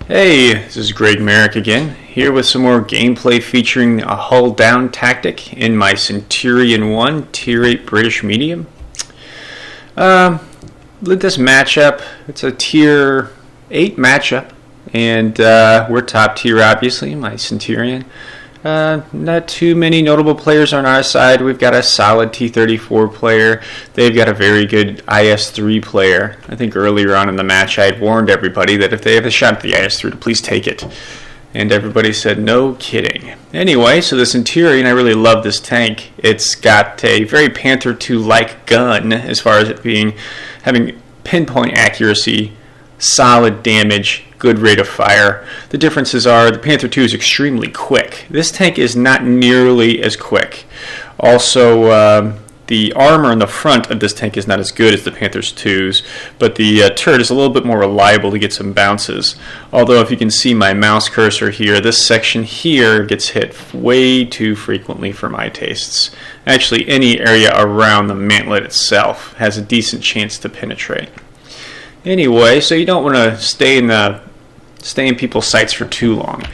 Hey, this is Greg Merrick again, here with some more gameplay featuring a hull down tactic in my Centurion 1 Tier 8 British Medium. With this matchup, it's a Tier 8 matchup, and we're top tier obviously, my Centurion. Not too many notable players on our side. We've got a solid T-34 player. They've got a very good IS-3 player. I think earlier on in the match I had warned everybody that if they have a shot at the IS-3 to please take it. And everybody said, no kidding. Anyway, so the Centurion, I really love this tank. It's got a very Panther II-like gun as far as it having pinpoint accuracy, solid damage, good rate of fire. The differences are the Panther II is extremely quick. This tank is not nearly as quick. Also, the armor in the front of this tank is not as good as the Panther II's, but the turret is a little bit more reliable to get some bounces. Although if you can see my mouse cursor here, this section here gets hit way too frequently for my tastes. Actually, any area around the mantlet itself has a decent chance to penetrate. Anyway, so you don't want to stay in people's sights for too long.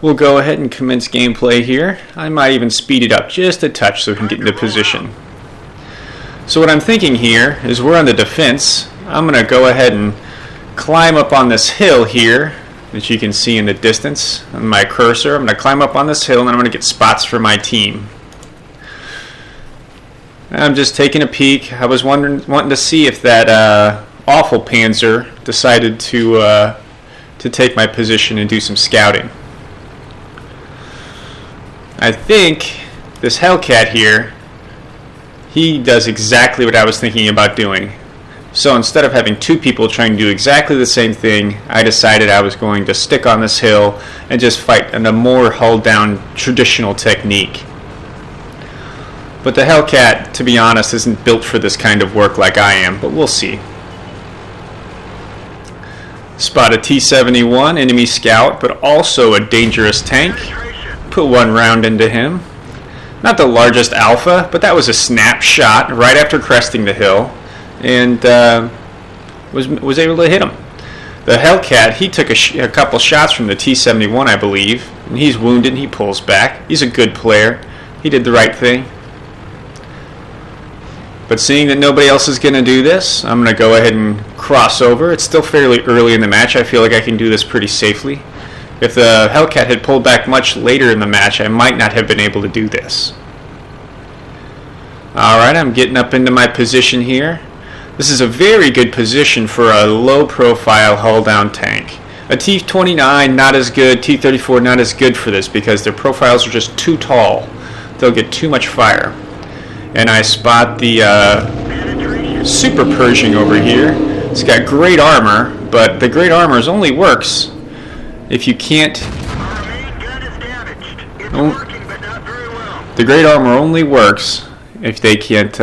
We'll go ahead and commence gameplay here. I might even speed it up just a touch so we can get into position. So what I'm thinking here is we're on the defense. I'm going to go ahead and climb up on this hill here that you can see in the distance on my cursor. I'm going to climb up on this hill and I'm going to get spots for my team. I'm just taking a peek. I was wanting to see if that awful Panzer decided to take my position and do some scouting. I think this Hellcat here, he does exactly what I was thinking about doing. So instead of having two people trying to do exactly the same thing, I decided I was going to stick on this hill and just fight in a more hull down traditional technique. But the Hellcat, to be honest, isn't built for this kind of work like I am, but we'll see. Spot a T-71 enemy scout, but also a dangerous tank. Put one round into him. Not the largest alpha, but that was a snapshot right after cresting the hill, and was able to hit him. The Hellcat, he took a couple shots from the T-71, I believe, and he's wounded and he pulls back. He's a good player. He did the right thing. But seeing that nobody else is going to do this, I'm going to go ahead and cross over. It's still fairly early in the match. I feel like I can do this pretty safely. If the Hellcat had pulled back much later in the match, I might not have been able to do this. Alright, I'm getting up into my position here. This is a very good position for a low-profile hull-down tank. A T-29 not as good, T-34 not as good for this because their profiles are just too tall. They'll get too much fire. And I spot the Super Pershing over here. It's got great armor, but the great armor only works if you can't. The great armor only works if they can't.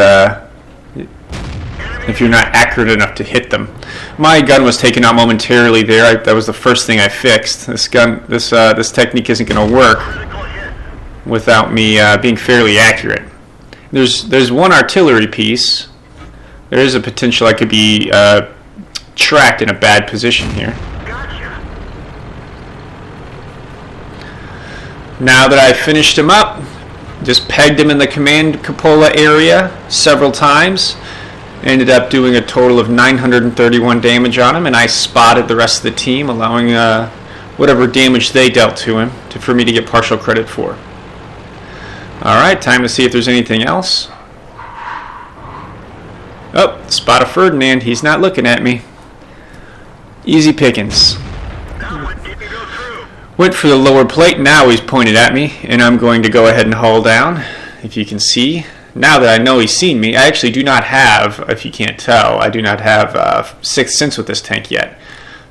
If you're not accurate enough to hit them. My gun was taken out momentarily there. That was the first thing I fixed. This technique isn't going to work without me being fairly accurate. There's one artillery piece. There is a potential I could be tracked in a bad position here. Now that I've finished him up, just pegged him in the command cupola area several times. Ended up doing a total of 931 damage on him, and I spotted the rest of the team, allowing whatever damage they dealt to him for me to get partial credit for. Alright, time to see if there's anything else. Oh, spot a Ferdinand. He's not looking at me. Easy pickings. Went for the lower plate. Now he's pointed at me, and I'm going to go ahead and hull down. If you can see. Now that I know he's seen me, I actually do not have, if you can't tell, I do not have Sixth Sense with this tank yet.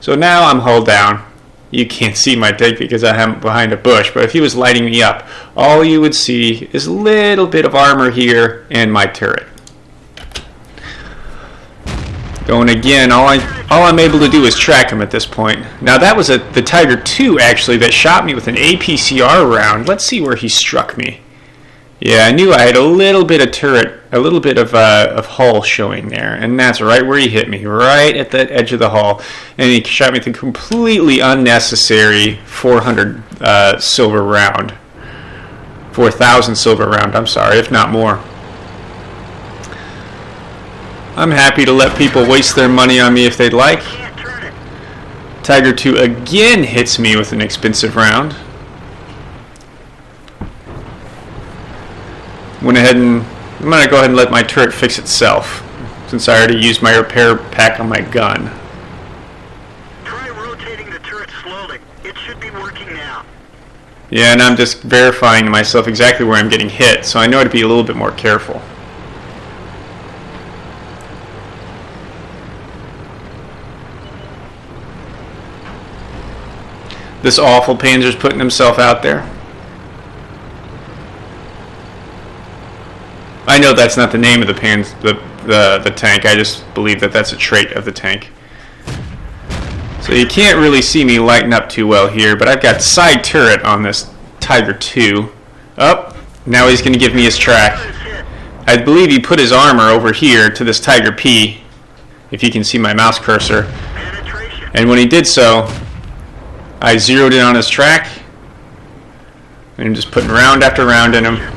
So now I'm hull down. You can't see my tank because I'm behind a bush, but if he was lighting me up, all you would see is a little bit of armor here and my turret. Going again, all I'm able to do is track him at this point. Now that was the Tiger II actually that shot me with an APCR round. Let's see where he struck me. Yeah, I knew I had a little bit of turret, a little bit of hull showing there, and that's right where he hit me, right at the edge of the hull, and he shot me with a completely unnecessary 400 silver round, 4,000 silver round. I'm sorry, if not more. I'm happy to let people waste their money on me if they'd like. Tiger 2 again hits me with an expensive round. I'm going to go ahead and let my turret fix itself, since I already used my repair pack on my gun. Try rotating the turret slowly. It should be working now. Yeah, and I'm just verifying to myself exactly where I'm getting hit, so I know to be a little bit more careful. This awful Panzer's putting himself out there. I know that's not the name of the tank. I just believe that that's a trait of the tank. So you can't really see me lighten up too well here, but I've got side turret on this Tiger 2. Oh, now he's going to give me his track. I believe he put his armor over here to this Tiger P, if you can see my mouse cursor. And when he did so, I zeroed in on his track, and I'm just putting round after round in him.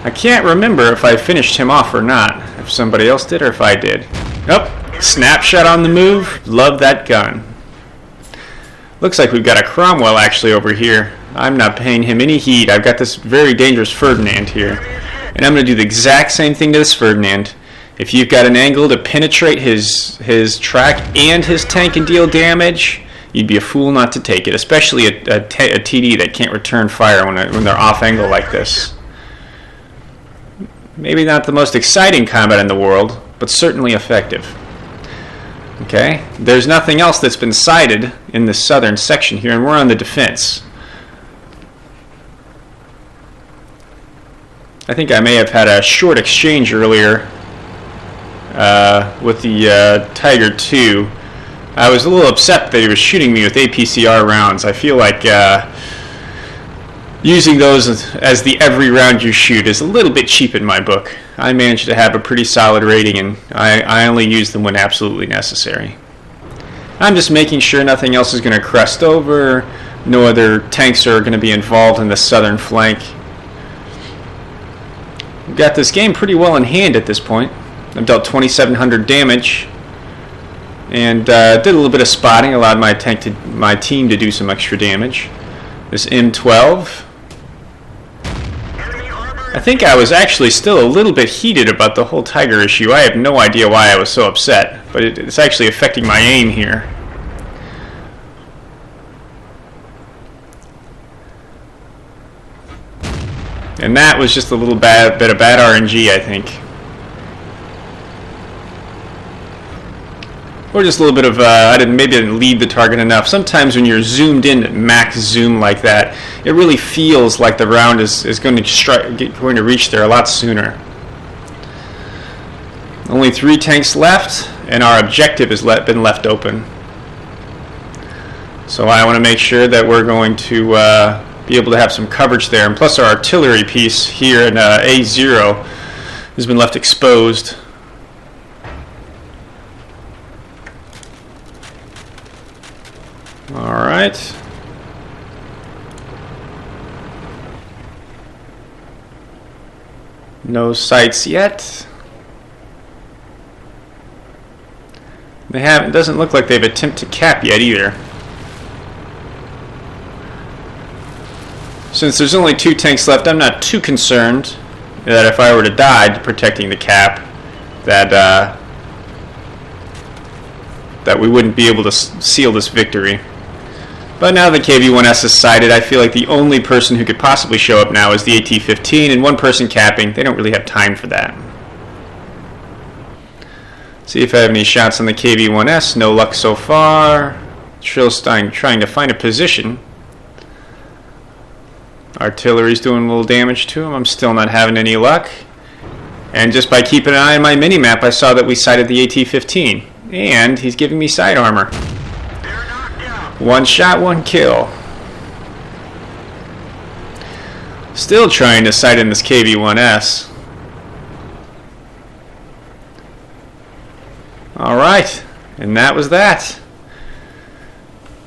I can't remember if I finished him off or not, if somebody else did or if I did. Oh, snapshot on the move. Love that gun. Looks like we've got a Cromwell actually over here. I'm not paying him any heed. I've got this very dangerous Ferdinand here. And I'm going to do the exact same thing to this Ferdinand. If you've got an angle to penetrate his track and his tank and deal damage, you'd be a fool not to take it, especially a TD that can't return fire when they're off angle like this. Maybe not the most exciting combat in the world, but certainly effective. Okay, there's nothing else that's been sighted in the southern section here, and we're on the defense. I think I may have had a short exchange earlier with the Tiger 2. I was a little upset that he was shooting me with APCR rounds. I feel like using those as the every round you shoot is a little bit cheap in my book. I managed to have a pretty solid rating, and I only use them when absolutely necessary. I'm just making sure nothing else is going to crest over, no other tanks are going to be involved in the southern flank. We've got this game pretty well in hand at this point. I've dealt 2,700 damage, and did a little bit of spotting, allowed my team to do some extra damage. This M12. I think I was actually still a little bit heated about the whole Tiger issue. I have no idea why I was so upset, but it's actually affecting my aim here. And that was just a little bit of bad RNG, I think. Or just a little bit of, maybe I didn't lead the target enough. Sometimes when you're zoomed in at max zoom like that, it really feels like the round is going to reach there a lot sooner. Only 3 tanks left, and our objective has been left open. So I want to make sure that we're going to be able to have some coverage there. And plus our artillery piece here in A0 has been left exposed. All right. No sights yet. It doesn't look like they've attempted to cap yet either. Since there's only 2 tanks left, I'm not too concerned that if I were to die protecting the cap, that we wouldn't be able to seal this victory. But now that KV-1S is sighted, I feel like the only person who could possibly show up now is the AT-15, and one person capping. They don't really have time for that. See if I have any shots on the KV-1S. No luck so far. Trillstein trying to find a position. Artillery's doing a little damage to him. I'm still not having any luck. And just by keeping an eye on my mini-map, I saw that we sighted the AT-15. And he's giving me side armor. 1 shot, 1 kill. Still trying to sight in this KV-1S. Alright, and that was that.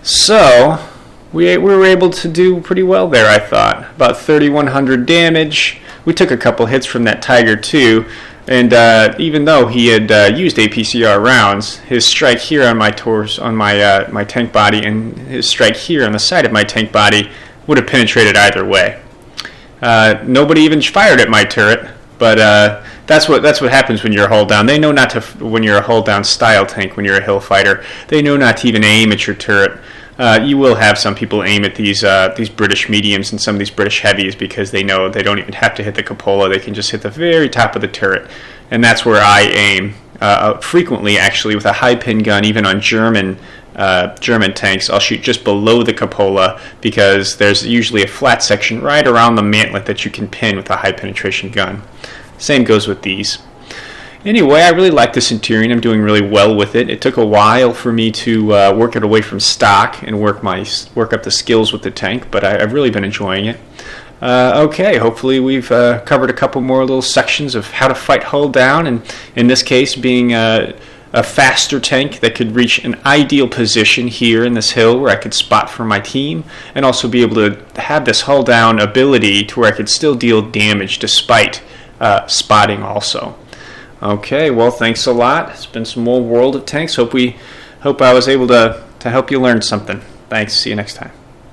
So, we were able to do pretty well there, I thought. About 3,100 damage. We took a couple hits from that Tiger too, and even though he had used APCR rounds, his strike here on my torso, on my tank body, and his strike here on the side of my tank body would have penetrated either way. Nobody even fired at my turret, but that's what happens when you're a hull down. They know not to, when you're a hull down style tank, when you're a hill fighter, they know not to even aim at your turret. You will have some people aim at these British mediums and some of these British heavies because they know they don't even have to hit the cupola. They can just hit the very top of the turret, and that's where I aim frequently. Actually, with a high pin gun, even on German tanks, I'll shoot just below the cupola because there's usually a flat section right around the mantlet that you can pin with a high penetration gun. Same goes with these. Anyway, I really like the Centurion. I'm doing really well with it. It took a while for me to work it away from stock and work up the skills with the tank, but I've really been enjoying it. Okay, hopefully we've covered a couple more little sections of how to fight hull down, and in this case being a faster tank that could reach an ideal position here in this hill where I could spot for my team, and also be able to have this hull down ability to where I could still deal damage despite spotting also. Okay, well, thanks a lot. It's been some more World of Tanks. Hope I was able to help you learn something. Thanks. See you next time.